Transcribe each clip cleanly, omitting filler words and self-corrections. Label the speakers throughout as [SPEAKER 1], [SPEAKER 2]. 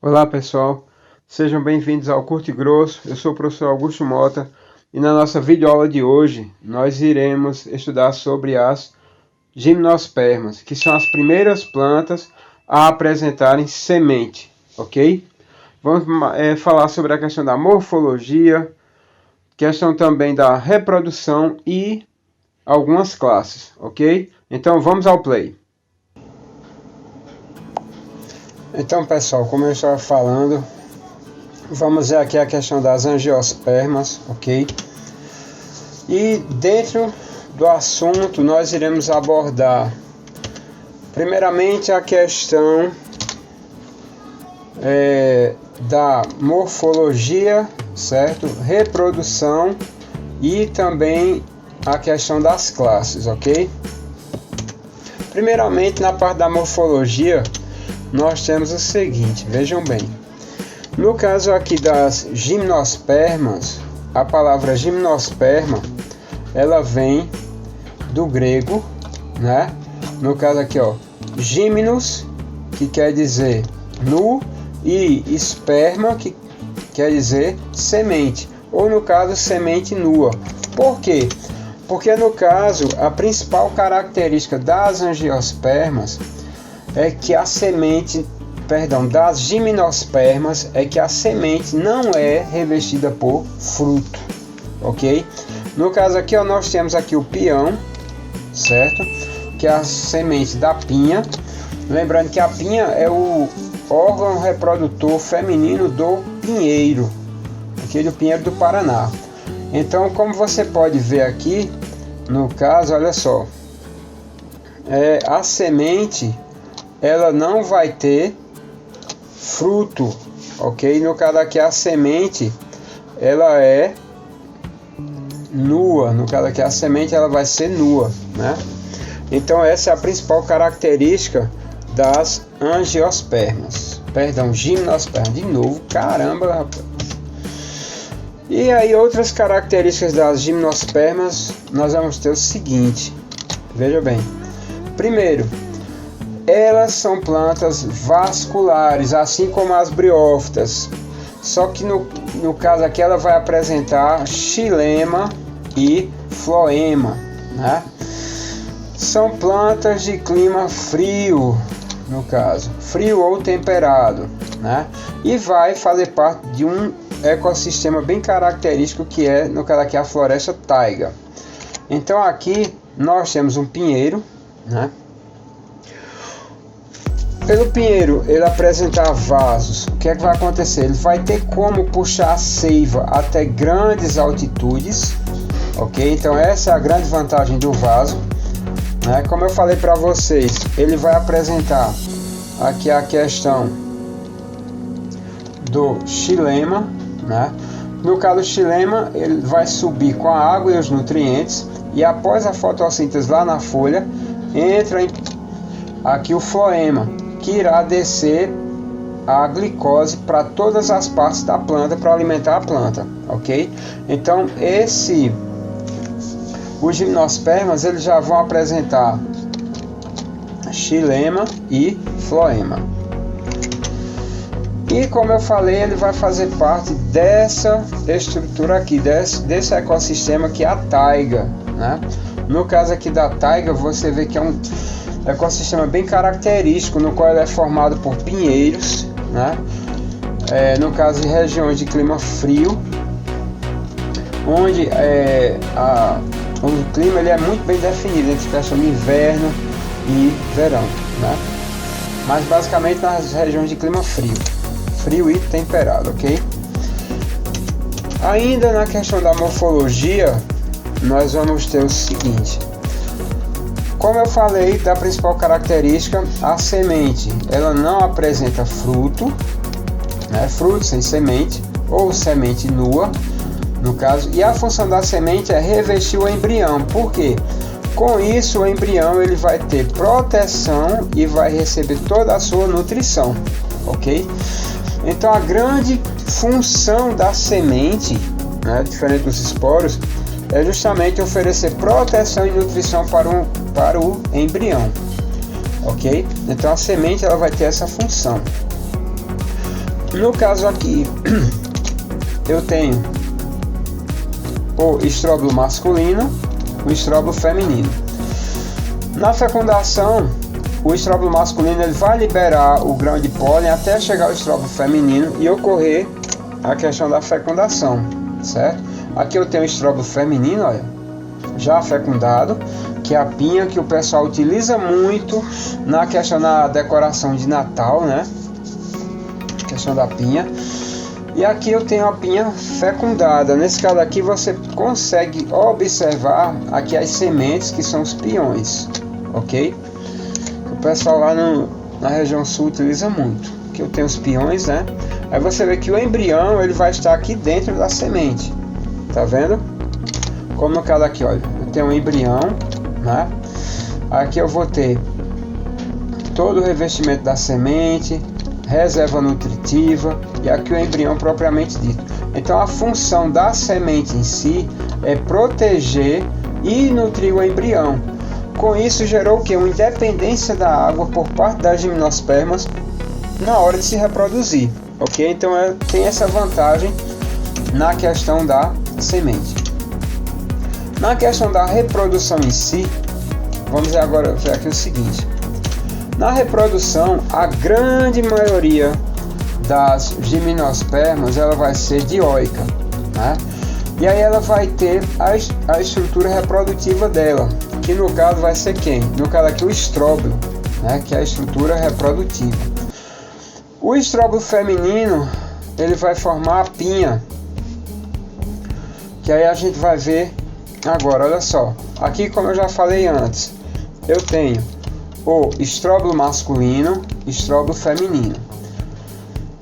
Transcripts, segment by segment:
[SPEAKER 1] Olá pessoal, sejam bem-vindos ao Curto e Grosso. Eu sou o professor Augusto Mota e na nossa videoaula de hoje nós iremos estudar sobre as gimnospermas, que são as primeiras plantas a apresentarem semente, ok? Vamos falar sobre a questão da morfologia, questão também da reprodução e algumas classes, ok? Então vamos ao play. Então pessoal, como eu estava falando, vamos ver aqui a questão das angiospermas, ok? E dentro do assunto nós iremos abordar primeiramente a questão da morfologia, certo? Reprodução e também a questão das classes, ok? Primeiramente na parte da morfologia nós temos o seguinte, vejam bem. No caso aqui das gimnospermas, a palavra gimnosperma, ela vem do grego, né? No caso aqui, ó, gimnos, que quer dizer nu, e esperma, que quer dizer semente, ou no caso, semente nua. Por quê? Porque no caso, a principal característica das angiospermas é que a semente, das gimnospermas, é que a semente não é revestida por fruto, ok? No caso aqui, ó, nós temos aqui o peão, certo? Que é a semente da pinha. Lembrando que a pinha é o órgão reprodutor feminino do pinheiro, aqui do pinheiro do Paraná. Então, como você pode ver aqui, no caso, olha só, a semente ela não vai ter fruto, ok? No caso aqui a semente ela é nua, no caso aqui a semente ela vai ser nua, né? Então essa é a principal característica das angiospermas, gimnospermas, de novo, caramba, rapaz. E aí outras características das gimnospermas nós vamos ter o seguinte, veja bem, primeiro, elas são plantas vasculares, assim como as briófitas. Só que no caso aqui ela vai apresentar xilema e floema, né? São plantas de clima frio, no caso, frio ou temperado, né? E vai fazer parte de um ecossistema bem característico que é, no caso aqui, a floresta taiga. Então aqui nós temos um pinheiro, né? Pelo pinheiro ele apresentar vasos, o que é que vai acontecer? Ele vai ter como puxar a seiva até grandes altitudes, ok? Então essa é a grande vantagem do vaso, né? Como eu falei para vocês, ele vai apresentar aqui a questão do xilema, né? No caso do xilema, ele vai subir com a água e os nutrientes, e após a fotossíntese lá na folha, entra aqui o floema, que irá descer a glicose para todas as partes da planta para alimentar a planta, ok? Então os gimnospermas eles já vão apresentar xilema e floema. E como eu falei, ele vai fazer parte dessa estrutura aqui, desse ecossistema que é a taiga, né? No caso aqui da taiga, você vê que é um ecossistema bem característico, no qual ele é formado por pinheiros, né? No caso de regiões de clima frio, onde o clima ele é muito bem definido entre questão de inverno e verão, né? Mas basicamente nas regiões de clima frio e temperado, ok? Ainda na questão da morfologia, nós vamos ter o seguinte. Como eu falei, da principal característica, a semente, ela não apresenta fruto, né? Fruto sem semente, ou semente nua, no caso, e a função da semente é revestir o embrião. Por quê? Com isso, o embrião ele vai ter proteção e vai receber toda a sua nutrição, ok? Então, a grande função da semente, né, diferente dos esporos, é justamente oferecer proteção e nutrição para o embrião, ok? Então a semente ela vai ter essa função. No caso aqui, eu tenho o estróbilo masculino, o estróbilo feminino. Na fecundação, o estróbilo masculino ele vai liberar o grão de pólen até chegar ao estróbilo feminino e ocorrer a questão da fecundação, certo? Aqui eu tenho o estróbilo feminino, olha, já fecundado, que é a pinha que o pessoal utiliza muito na questão da decoração de Natal, né? Questão da pinha. E aqui eu tenho a pinha fecundada. Nesse caso aqui você consegue observar aqui as sementes, que são os piões, ok? O pessoal lá na região sul utiliza muito. Aqui eu tenho os piões, né? Aí você vê que o embrião ele vai estar aqui dentro da semente, tá vendo? Como no caso aqui, olha, eu tenho um embrião, né? Aqui eu vou ter todo o revestimento da semente, reserva nutritiva e aqui o embrião propriamente dito. Então a função da semente em si é proteger e nutrir o embrião. Com isso gerou o que? Uma independência da água por parte das gimnospermas na hora de se reproduzir, ok? Então tem essa vantagem na questão da semente. Na questão da reprodução em si, vamos agora ver aqui o seguinte. Na reprodução, a grande maioria das gimnospermas ela vai ser dioica, né? E aí ela vai ter a estrutura reprodutiva dela, que no caso vai ser quem? No caso aqui o estróbilo, né? Que é a estrutura reprodutiva. O estróbilo feminino ele vai formar a pinha, que aí a gente vai ver agora. Olha só, aqui como eu já falei antes, eu tenho o estróbilo masculino, estróbilo feminino.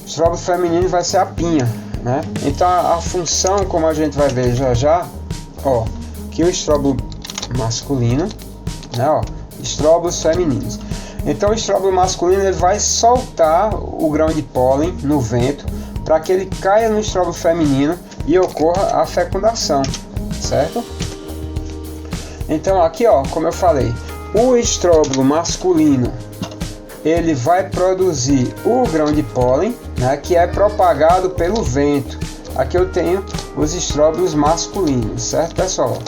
[SPEAKER 1] O estróbilo feminino vai ser a pinha, né? Então a função, como a gente vai ver já, ó, que o estróbilo masculino, né, ó, estróbilos femininos. Então o estróbilo masculino ele vai soltar o grão de pólen no vento para que ele caia no estróbilo feminino e ocorra a fecundação, certo? Então aqui, ó, como eu falei, o estróbilo masculino ele vai produzir o grão de pólen, né, que é propagado pelo vento. Aqui eu tenho os estróbilos masculinos, certo, pessoal?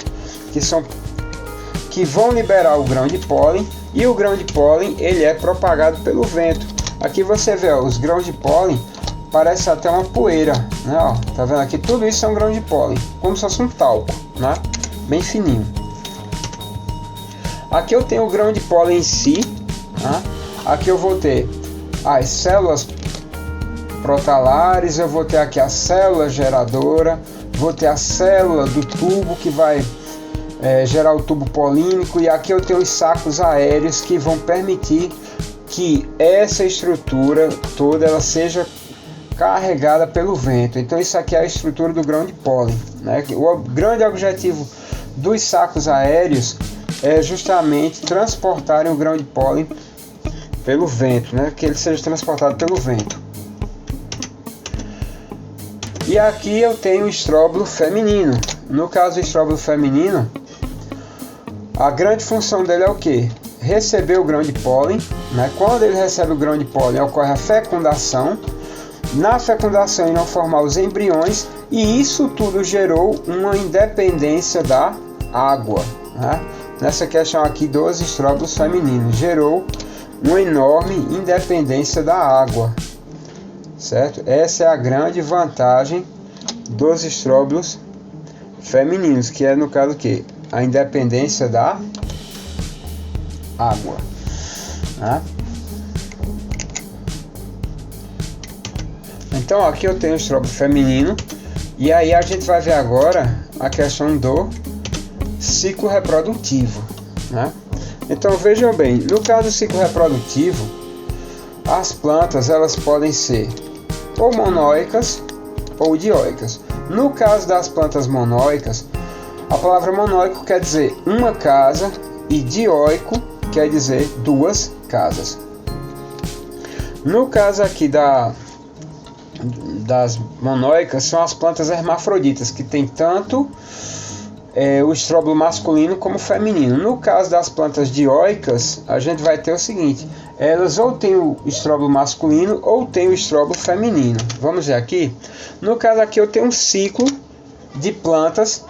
[SPEAKER 1] Que vão liberar o grão de pólen, e o grão de pólen ele é propagado pelo vento. Aqui você vê, ó, os grãos de pólen parece até uma poeira, né? Ó, tá vendo aqui? Tudo isso é um grão de pólen, como se fosse um talco, né? Bem fininho. Aqui eu tenho o grão de pólen em si, né? Aqui eu vou ter as células protalares, eu vou ter aqui a célula geradora, vou ter a célula do tubo que vai gerar o tubo polínico, e aqui eu tenho os sacos aéreos que vão permitir que essa estrutura toda ela seja carregada pelo vento. Então isso aqui é a estrutura do grão de pólen, né? O grande objetivo dos sacos aéreos é justamente transportarem o grão de pólen pelo vento, né? Que ele seja transportado pelo vento. E aqui eu tenho o estróbilo feminino. No caso do estróbilo feminino, a grande função dele é o que? Receber o grão de pólen, né? Quando ele recebe o grão de pólen, ocorre a fecundação. Na fecundação, irão formar os embriões, e isso tudo gerou uma independência da água, né? Nessa questão aqui dos estróbilos femininos, gerou uma enorme independência da água, certo? Essa é a grande vantagem dos estróbilos femininos, que é no caso que a independência da água, né? Então aqui eu tenho o estróbilo feminino, e aí a gente vai ver agora a questão do ciclo reprodutivo, né? Então vejam bem, no caso do ciclo reprodutivo, as plantas elas podem ser ou monóicas ou dioicas. No caso das plantas monóicas, a palavra monóico quer dizer uma casa e dioico quer dizer duas casas. No caso aqui das monóicas, são as plantas hermafroditas, que tem tanto o estróbilo masculino como feminino. No caso das plantas dioicas, a gente vai ter o seguinte: elas ou têm o estróbilo masculino ou têm o estróbilo feminino. Vamos ver aqui. No caso aqui eu tenho um ciclo de plantas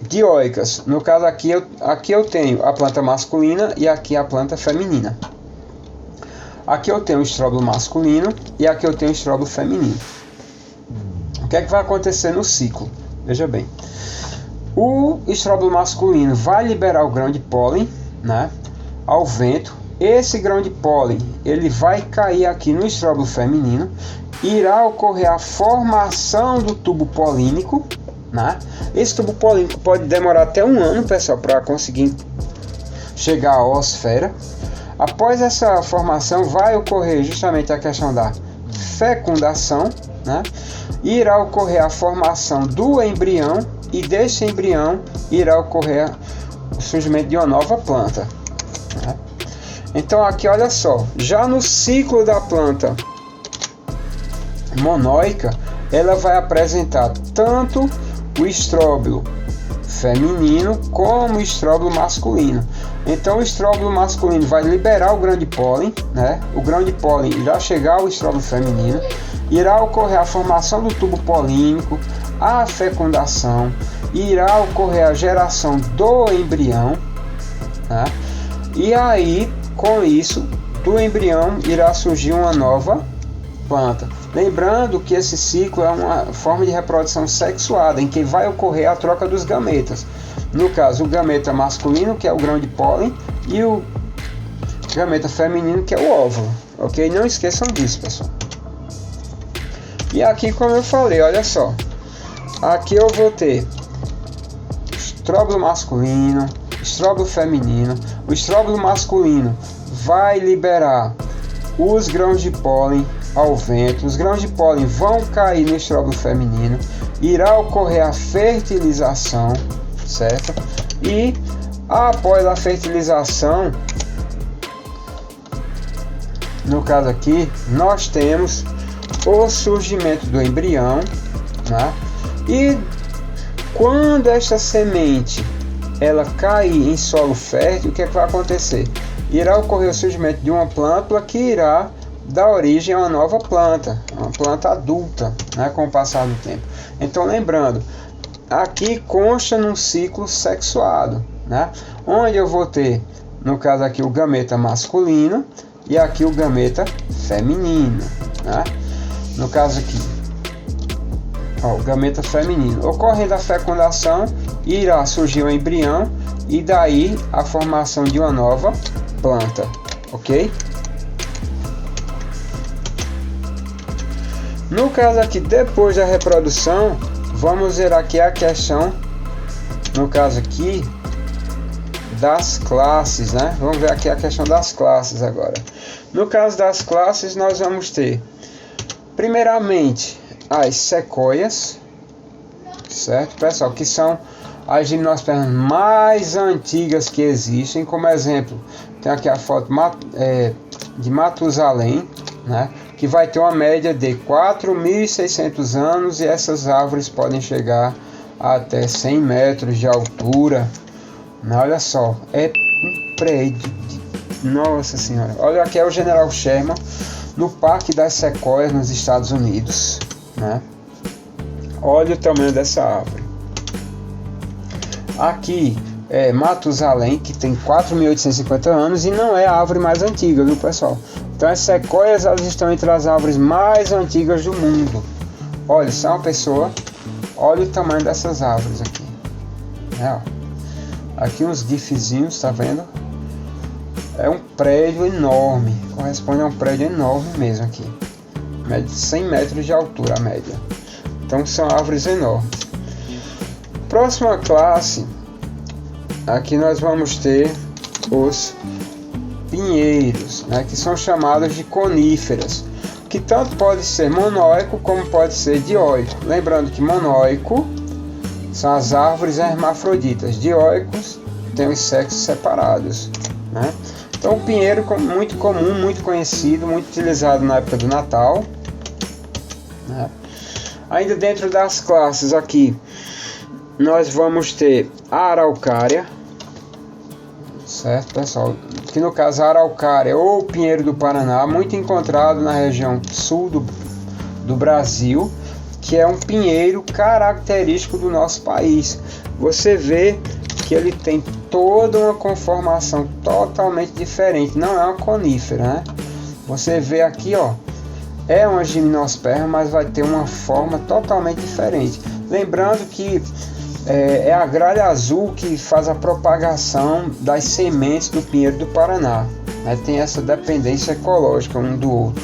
[SPEAKER 1] dioicas. No caso aqui eu tenho a planta masculina e aqui a planta feminina. Aqui eu tenho o estróbilo masculino e aqui eu tenho o estróbilo feminino. O que é que vai acontecer no ciclo? Veja bem. O estróbilo masculino vai liberar o grão de pólen, né, ao vento. Esse grão de pólen ele vai cair aqui no estróbilo feminino. Irá ocorrer a formação do tubo polínico, né? Esse tubo polínico pode demorar até 1 ano, pessoal, para conseguir chegar à oosfera. Após essa formação vai ocorrer justamente a questão da fecundação, né? Irá ocorrer a formação do embrião e desse embrião irá ocorrer o surgimento de uma nova planta, né? Então aqui olha só, já no ciclo da planta monóica, ela vai apresentar tanto o estróbilo feminino como o estróbilo masculino. Então o estróbilo masculino vai liberar o grão de pólen, né? O grão de pólen irá chegar ao estróbilo feminino, irá ocorrer a formação do tubo polínico, a fecundação, irá ocorrer a geração do embrião, né? E aí com isso do embrião irá surgir uma nova planta. Lembrando que esse ciclo é uma forma de reprodução sexuada, em que vai ocorrer a troca dos gametas. No caso, o gameta masculino, que é o grão de pólen, e o gameta feminino, que é o óvulo. Ok? Não esqueçam disso, pessoal. E aqui, como eu falei, olha só. Aqui eu vou ter estróbilo masculino, estróbilo feminino. O estróbilo masculino vai liberar os grãos de pólen ao vento. Os grãos de pólen vão cair no estróbilo feminino. Irá ocorrer a fertilização, certo? E após a fertilização, no caso aqui, nós temos o surgimento do embrião, né? E quando esta semente ela cair em solo fértil, o que é que vai acontecer? Irá ocorrer o surgimento de uma plântula que irá dar origem a uma nova planta, uma planta adulta, né, com o passar do tempo. Então lembrando, aqui consta num ciclo sexuado, né, onde eu vou ter, no caso aqui, o gameta masculino e aqui o gameta feminino, né? No caso aqui, ó, o gameta feminino. Ocorrendo a fecundação, irá surgir o embrião e daí a formação de uma nova planta, ok? No caso aqui, depois da reprodução, vamos ver aqui a questão, no caso aqui, das classes, né? Vamos ver aqui a questão das classes agora. No caso das classes, nós vamos ter, primeiramente, as sequoias, certo, pessoal? Que são as gimnospermas mais antigas que existem. Como exemplo, tem aqui a foto de Matusalém, né? Que vai ter uma média de 4.600 anos e essas árvores podem chegar até 100 metros de altura. Olha só, é um prédio nossa senhora. Olha, aqui é o General Sherman no Parque das Sequoias nos Estados Unidos, né? Olha o tamanho dessa árvore. Aqui é Matusalém, que tem 4.850 anos e não é a árvore mais antiga, viu, pessoal? Então as sequoias, elas estão entre as árvores mais antigas do mundo. Olha, se é uma pessoa, olha o tamanho dessas árvores aqui. Ó. Aqui uns gifzinhos, tá vendo? É um prédio enorme, corresponde a um prédio enorme mesmo aqui. Média de 100 metros de altura, a média. Então são árvores enormes. Próxima classe, aqui nós vamos ter os pinheiros, né, que são chamados de coníferas, que tanto pode ser monóico como pode ser dioico. Lembrando que monóico são as árvores hermafroditas, dioicos têm os sexos separados, né? Então o pinheiro é muito comum, muito conhecido, muito utilizado na época do Natal, né? Ainda dentro das classes aqui, nós vamos ter a araucária, certo, pessoal? Que no caso a araucária ou pinheiro do Paraná, muito encontrado na região sul do Brasil, que é um pinheiro característico do nosso país. Você vê que ele tem toda uma conformação totalmente diferente, não é uma conífera, né? Você vê aqui, ó, é uma gimnosperma, mas vai ter uma forma totalmente diferente. Lembrando que é a gralha azul que faz a propagação das sementes do pinheiro do Paraná, né? Tem essa dependência ecológica um do outro.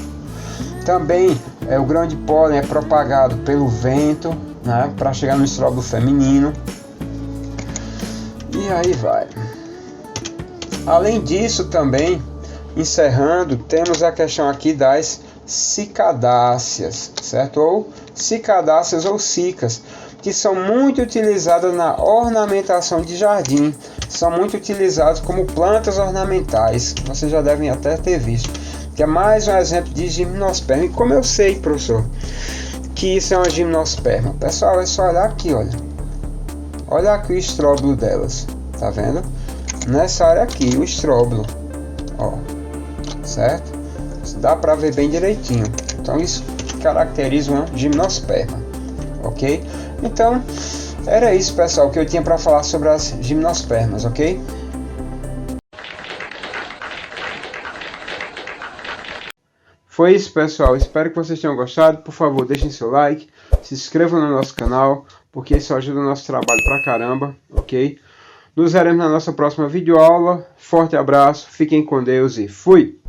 [SPEAKER 1] Também o grão de pólen é propagado pelo vento, né, para chegar no estróbilo feminino. E aí vai. Além disso também, encerrando, temos a questão aqui das cicadáceas, certo? Ou cicadáceas ou cicas, que são muito utilizadas na ornamentação de jardim, são muito utilizadas como plantas ornamentais, vocês já devem até ter visto, que é mais um exemplo de gimnosperma. E como eu sei, professor, que isso é uma gimnosperma? Pessoal, é só olhar aqui, olha aqui o estróbilo delas, tá vendo? Nessa área aqui, o estróbilo, ó, certo? Dá para ver bem direitinho. Então isso caracteriza uma gimnosperma, ok? Então era isso, pessoal, que eu tinha para falar sobre as gimnospermas, ok? Foi isso, pessoal. Espero que vocês tenham gostado. Por favor, deixem seu like, se inscrevam no nosso canal, porque isso ajuda o nosso trabalho pra caramba, ok? Nos veremos na nossa próxima videoaula. Forte abraço, fiquem com Deus e fui!